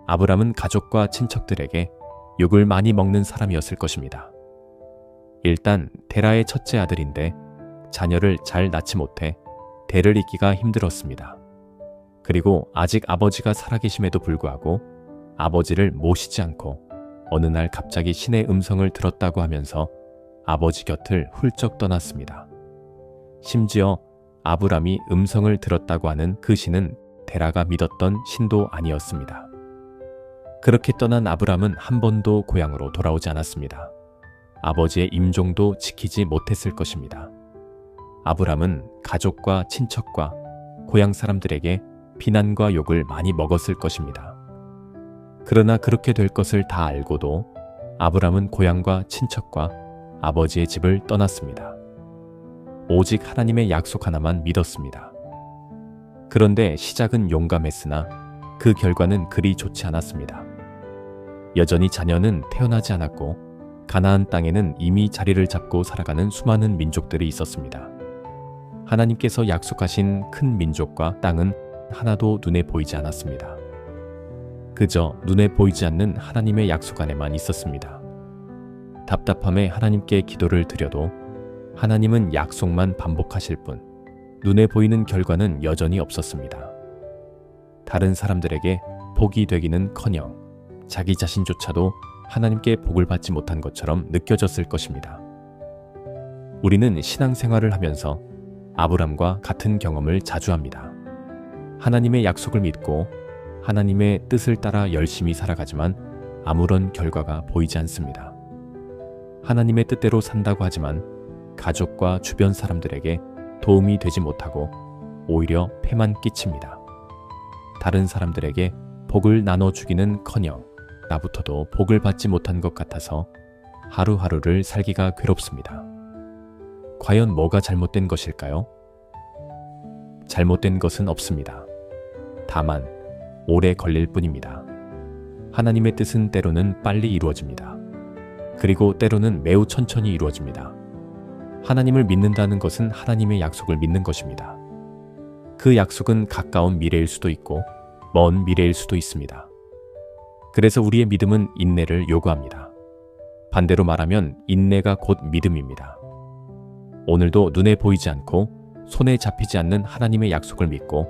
아브람은 가족과 친척들에게 욕을 많이 먹는 사람이었을 것입니다. 일단 데라의 첫째 아들인데 자녀를 잘 낳지 못해 대를 잇기가 힘들었습니다. 그리고 아직 아버지가 살아계심에도 불구하고 아버지를 모시지 않고 어느 날 갑자기 신의 음성을 들었다고 하면서 아버지 곁을 훌쩍 떠났습니다. 심지어 아브람이 음성을 들었다고 하는 그 신은 데라가 믿었던 신도 아니었습니다. 그렇게 떠난 아브람은 한 번도 고향으로 돌아오지 않았습니다. 아버지의 임종도 지키지 못했을 것입니다. 아브람은 가족과 친척과 고향 사람들에게 비난과 욕을 많이 먹었을 것입니다. 그러나 그렇게 될 것을 다 알고도 아브람은 고향과 친척과 아버지의 집을 떠났습니다. 오직 하나님의 약속 하나만 믿었습니다. 그런데 시작은 용감했으나 그 결과는 그리 좋지 않았습니다. 여전히 자녀는 태어나지 않았고 가나안 땅에는 이미 자리를 잡고 살아가는 수많은 민족들이 있었습니다. 하나님께서 약속하신 큰 민족과 땅은 하나도 눈에 보이지 않았습니다. 그저 눈에 보이지 않는 하나님의 약속 안에만 있었습니다. 답답함에 하나님께 기도를 드려도 하나님은 약속만 반복하실 뿐 눈에 보이는 결과는 여전히 없었습니다. 다른 사람들에게 복이 되기는커녕 자기 자신조차도 하나님께 복을 받지 못한 것처럼 느껴졌을 것입니다. 우리는 신앙생활을 하면서 아브람과 같은 경험을 자주 합니다. 하나님의 약속을 믿고 하나님의 뜻을 따라 열심히 살아가지만 아무런 결과가 보이지 않습니다. 하나님의 뜻대로 산다고 하지만 가족과 주변 사람들에게 도움이 되지 못하고 오히려 폐만 끼칩니다. 다른 사람들에게 복을 나눠주기는커녕 나부터도 복을 받지 못한 것 같아서 하루하루를 살기가 괴롭습니다. 과연 뭐가 잘못된 것일까요? 잘못된 것은 없습니다. 다만 오래 걸릴 뿐입니다. 하나님의 뜻은 때로는 빨리 이루어집니다. 그리고 때로는 매우 천천히 이루어집니다. 하나님을 믿는다는 것은 하나님의 약속을 믿는 것입니다. 그 약속은 가까운 미래일 수도 있고 먼 미래일 수도 있습니다. 그래서 우리의 믿음은 인내를 요구합니다. 반대로 말하면 인내가 곧 믿음입니다. 오늘도 눈에 보이지 않고 손에 잡히지 않는 하나님의 약속을 믿고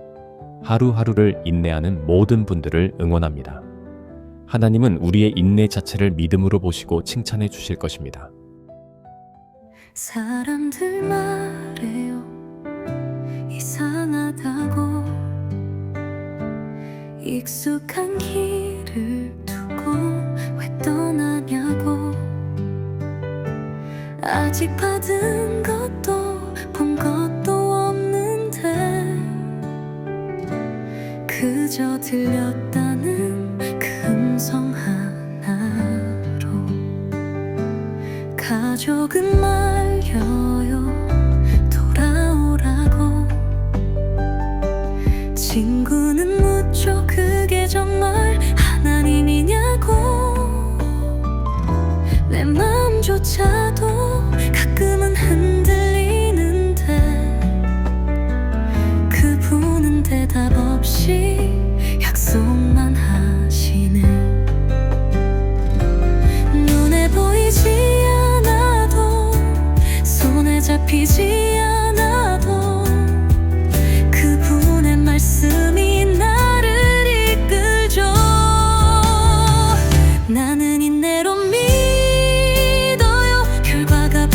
하루하루를 인내하는 모든 분들을 응원합니다. 하나님은 우리의 인내 자체를 믿음으로 보시고 칭찬해 주실 것입니다. 사람들 말해요 이상하다고 익숙한 길을 두고 왜 떠나냐고 아직 받은 것도 본 것도 없는데 그저 들렸다는 그 음성 하나로 가족은 말려요 돌아오라고 친구는 묻죠 그게 정말 하나님이냐고 내 마음조차도 가끔은 흔들리는데 그분은 대답 없이 약속만 하시네 눈에 보이지 않아도 손에 잡히지 않아도 그분의 말씀이 나를 이끌죠 나는 인내로 믿어요 결과가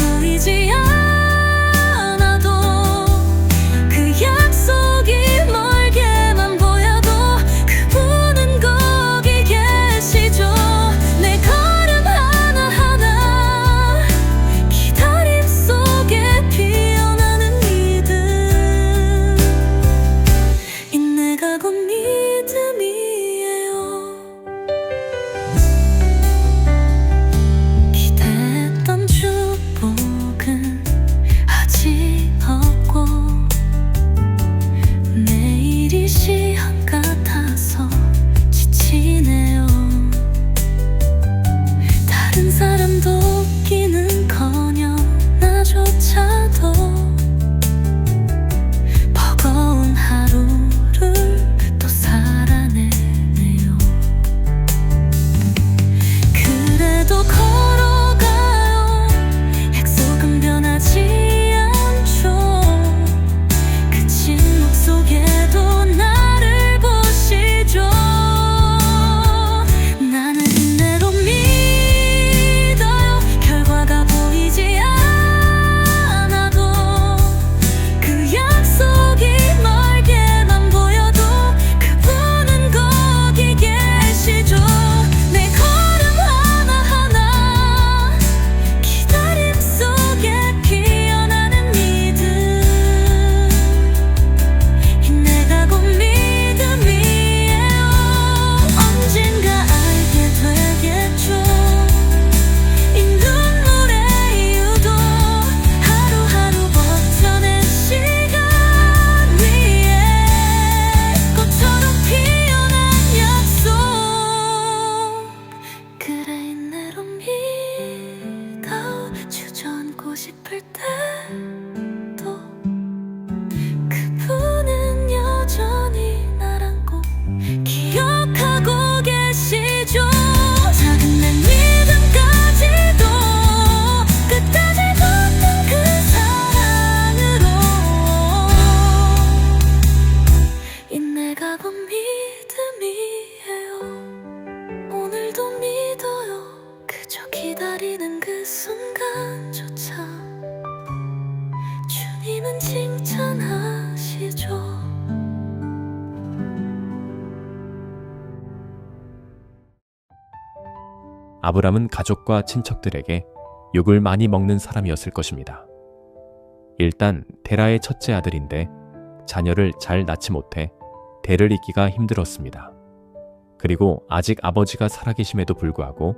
아브람은 가족과 친척들에게 욕을 많이 먹는 사람이었을 것입니다. 일단 데라의 첫째 아들인데 자녀를 잘 낳지 못해 대를 잇기가 힘들었습니다. 그리고 아직 아버지가 살아계심에도 불구하고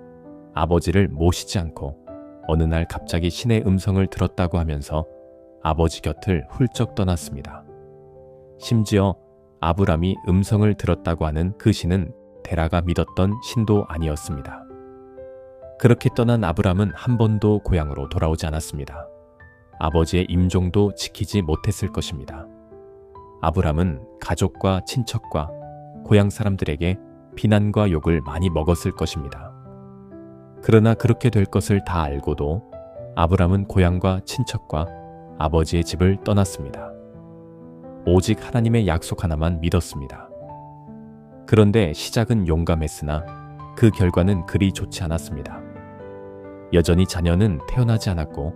아버지를 모시지 않고 어느 날 갑자기 신의 음성을 들었다고 하면서 아버지 곁을 훌쩍 떠났습니다. 심지어 아브람이 음성을 들었다고 하는 그 신은 데라가 믿었던 신도 아니었습니다. 그렇게 떠난 아브람은 한 번도 고향으로 돌아오지 않았습니다. 아버지의 임종도 지키지 못했을 것입니다. 아브람은 가족과 친척과 고향 사람들에게 비난과 욕을 많이 먹었을 것입니다. 그러나 그렇게 될 것을 다 알고도 아브람은 고향과 친척과 아버지의 집을 떠났습니다. 오직 하나님의 약속 하나만 믿었습니다. 그런데 시작은 용감했으나 그 결과는 그리 좋지 않았습니다. 여전히 자녀는 태어나지 않았고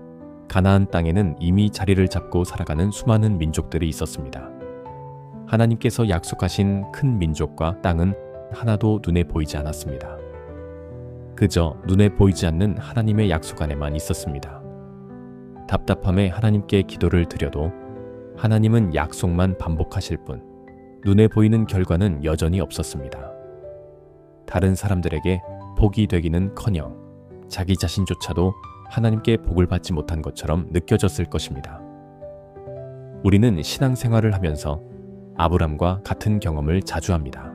가나안 땅에는 이미 자리를 잡고 살아가는 수많은 민족들이 있었습니다. 하나님께서 약속하신 큰 민족과 땅은 하나도 눈에 보이지 않았습니다. 그저 눈에 보이지 않는 하나님의 약속 안에만 있었습니다. 답답함에 하나님께 기도를 드려도 하나님은 약속만 반복하실 뿐 눈에 보이는 결과는 여전히 없었습니다. 다른 사람들에게 복이 되기는커녕 자기 자신조차도 하나님께 복을 받지 못한 것처럼 느껴졌을 것입니다. 우리는 신앙생활을 하면서 아브람과 같은 경험을 자주 합니다.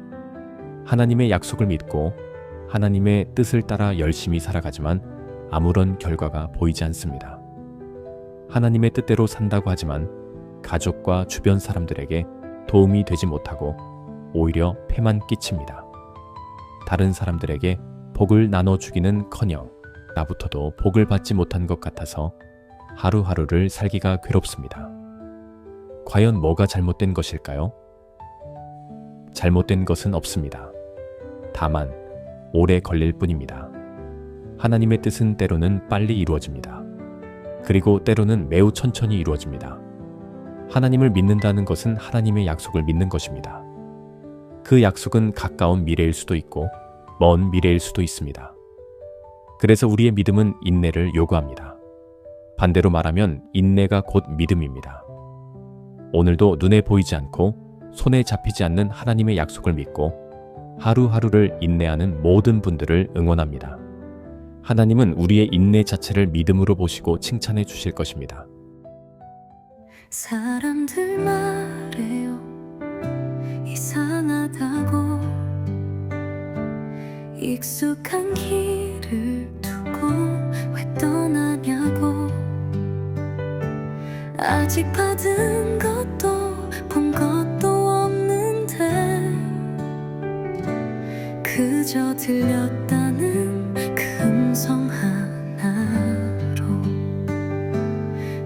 하나님의 약속을 믿고 하나님의 뜻을 따라 열심히 살아가지만 아무런 결과가 보이지 않습니다. 하나님의 뜻대로 산다고 하지만 가족과 주변 사람들에게 도움이 되지 못하고 오히려 폐만 끼칩니다. 다른 사람들에게 복을 나눠주기는커녕 나부터도 복을 받지 못한 것 같아서 하루하루를 살기가 괴롭습니다. 과연 뭐가 잘못된 것일까요? 잘못된 것은 없습니다. 다만 오래 걸릴 뿐입니다. 하나님의 뜻은 때로는 빨리 이루어집니다. 그리고 때로는 매우 천천히 이루어집니다. 하나님을 믿는다는 것은 하나님의 약속을 믿는 것입니다. 그 약속은 가까운 미래일 수도 있고 먼 미래일 수도 있습니다. 그래서 우리의 믿음은 인내를 요구합니다. 반대로 말하면 인내가 곧 믿음입니다. 오늘도 눈에 보이지 않고 손에 잡히지 않는 하나님의 약속을 믿고 하루하루를 인내하는 모든 분들을 응원합니다. 하나님은 우리의 인내 자체를 믿음으로 보시고 칭찬해 주실 것입니다. 사람들 말해요 이상하다고 익숙한 길을 두고 왜 떠나냐고 아직 받은 것도 본 것도 없는데 그저 들렸다는 그 음성 하나로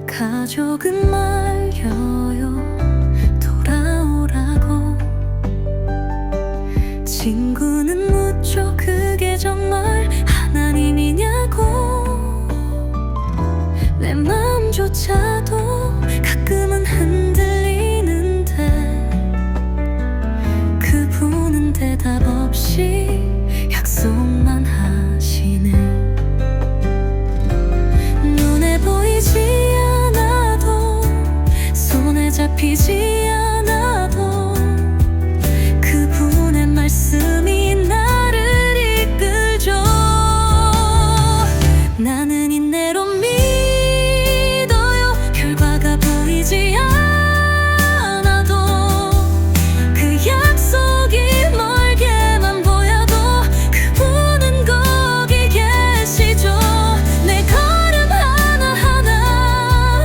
가족은 말려요 돌아오라고 친구는 묻죠 그게 정말 하나님이냐고 내 마음조차도 가끔은 흔들리는데 그분은 대답 없이 약속만 하시네 눈에 보이지 않아도 손에 잡히지 않아도 그분의 말씀이 나를 이끌죠 나는 인내로 믿어요 결과가 보이지 않아도 그 약속이 멀게만 보여도 그분은 거기 계시죠 내 걸음 하나하나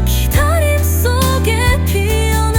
기다림 속에 피어나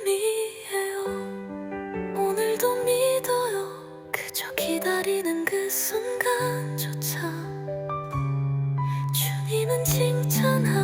주님이에요. 오늘도 믿어요. 그저 기다리는 그 순간조차 주님은 칭찬하